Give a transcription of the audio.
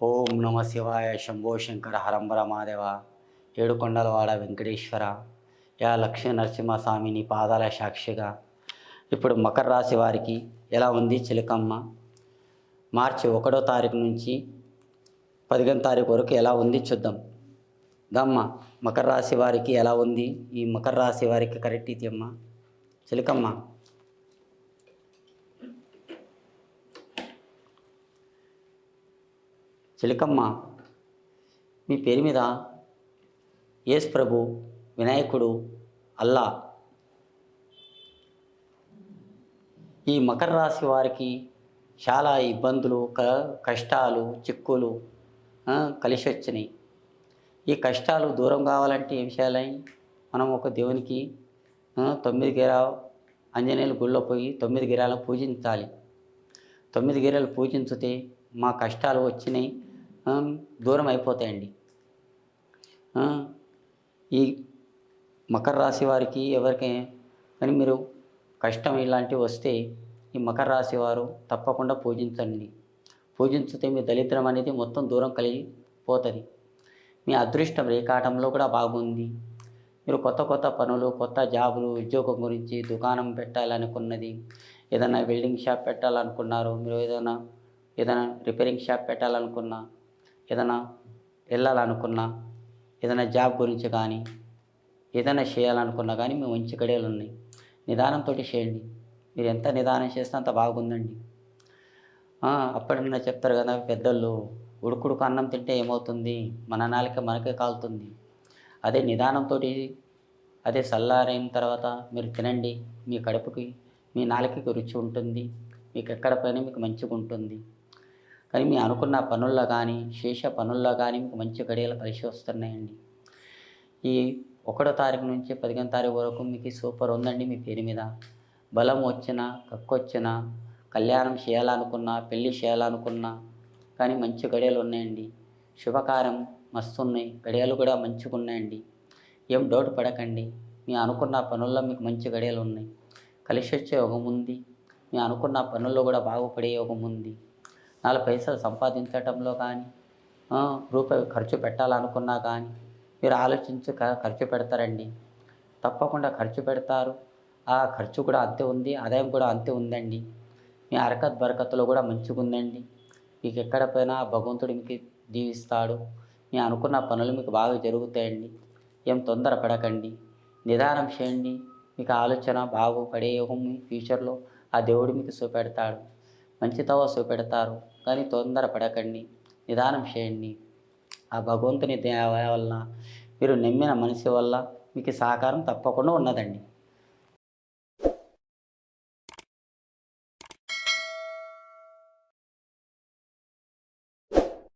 ఓం నమ శివాయ శంభో శంకర హరంబర మాదేవ ఏడుకొండలవాడ వెంకటేశ్వర యా లక్ష్మీ నరసింహస్వామి నీ పాదాల సాక్షిగా ఇప్పుడు మకర రాశి వారికి ఎలా ఉంది చిలకమ్మ? మార్చి 1వ తారీఖు నుంచి 15వ తారీఖు వరకు ఎలా ఉంది చూద్దాం. దమ్మ మకర రాశి వారికి ఎలా ఉంది? ఈ మకర రాశి వారికి కరెక్ట్ ఇది అమ్మ చిలకమ్మ. చిలకమ్మ, మీ పేరు మీద యేసు ప్రభు, వినాయకుడు, అల్లా ఈ మకర రాశి వారికి చాలా ఇబ్బందులు, కష్టాలు, చిక్కులు కలిసి వచ్చినాయి. ఈ కష్టాలు దూరం కావాలంటే ఏం చేయాలి? మనం ఒక దేవునికి 9 గిరా ఆంజనేయుల గుళ్ళో పోయి 9 గిరాలను పూజించాలి. 9 గిరాలు పూజించితే మా కష్టాలు వచ్చినాయి దూరం అయిపోతాయండి. ఈ మకర రాశి వారికి ఎవరికి కానీ మీరు కష్టం ఇలాంటివి వస్తే ఈ మకర రాశి వారు తప్పకుండా పూజించండి. పూజించితే మీ దరిద్రం అనేది మొత్తం దూరం కలిగిపోతుంది. మీ అదృష్టం రేఖాటంలో కూడా బాగుంది. మీరు కొత్త కొత్త పనులు, కొత్త జాబులు, ఉద్యోగం గురించి దుకాణం పెట్టాలనుకున్నది, ఏదైనా వెల్డింగ్ షాప్ పెట్టాలనుకున్నారు, మీరు ఏదైనా రిపేరింగ్ షాప్ పెట్టాలనుకున్నా, ఏదైనా వెళ్ళాలనుకున్నా, ఏదైనా జాబ్ గురించి కానీ ఏదైనా చేయాలనుకున్నా కానీ మీ మంచి గడియలు ఉన్నాయి. నిదానంతో చేయండి. మీరు ఎంత నిదానం చేస్తే అంత బాగుందండి. అప్పటికన్నా చెప్తారు కదా పెద్దలు, ఉడుకుడుకు అన్నం తింటే ఏమవుతుంది, మన నాలుక మనకే కాలుతుంది. అదే నిదానంతో అదే చల్లారైన తర్వాత మీరు తినండి. మీ కడుపుకి, మీ నాలుకకి రుచి ఉంటుంది. మీకు ఎక్కడ పైన మీకు మంచిగా ఉంటుంది. కానీ మీ అనుకున్న పనుల్లో కానీ శేష పనుల్లో కానీ మీకు మంచి గడియలు కలిసి వస్తున్నాయండి. ఈ 1వ తారీఖు నుంచి 15వ తారీఖు వరకు మీకు సూపర్ ఉందండి. మీ పేరు మీద బలం వచ్చినా, కక్కొచ్చినా, కళ్యాణం చేయాలనుకున్నా, పెళ్ళి చేయాలనుకున్నా కానీ మంచి గడియలు ఉన్నాయండి. శుభకార్యం మస్తు ఉన్నాయి. గడియలు కూడా మంచిగా ఉన్నాయండి. ఏం డౌట్ పడకండి. మీ అనుకున్న పనుల్లో మీకు మంచి గడియలు ఉన్నాయి. కలిసి వచ్చే యోగం ఉంది. మీ అనుకున్న పనుల్లో కూడా బాగుపడే యోగం ఉంది. 4 పైసలు సంపాదించటంలో కానీ, రూపాయి ఖర్చు పెట్టాలనుకున్నా కానీ మీరు ఆలోచించి ఖర్చు పెడతారండి. తప్పకుండా ఖర్చు పెడతారు. ఆ ఖర్చు కూడా అంతే ఉంది, ఆదాయం కూడా అంతే ఉందండి. మీ హరకత్ బరకత్తులో కూడా మంచిగా ఉందండి. మీకు ఎక్కడ పోయినా భగవంతుడు మీకు దీవిస్తాడు. మీ అనుకున్న పనులు మీకు బాగా జరుగుతాయండి. ఏం తొందర పడకండి, నిదానం చేయండి. మీకు ఆలోచన బాగుపడే యోగం ఫ్యూచర్లో ఆ దేవుడు మీకు చూపెడతాడు. మంచి తవ చూపెడతారు. కానీ తొందర పడకండి, నిదానం చేయండి. ఆ భగవంతుని దయ వలన, మీరు నమ్మిన మనిషి వల్ల మీకు సహకారం తప్పకుండా ఉన్నదండి.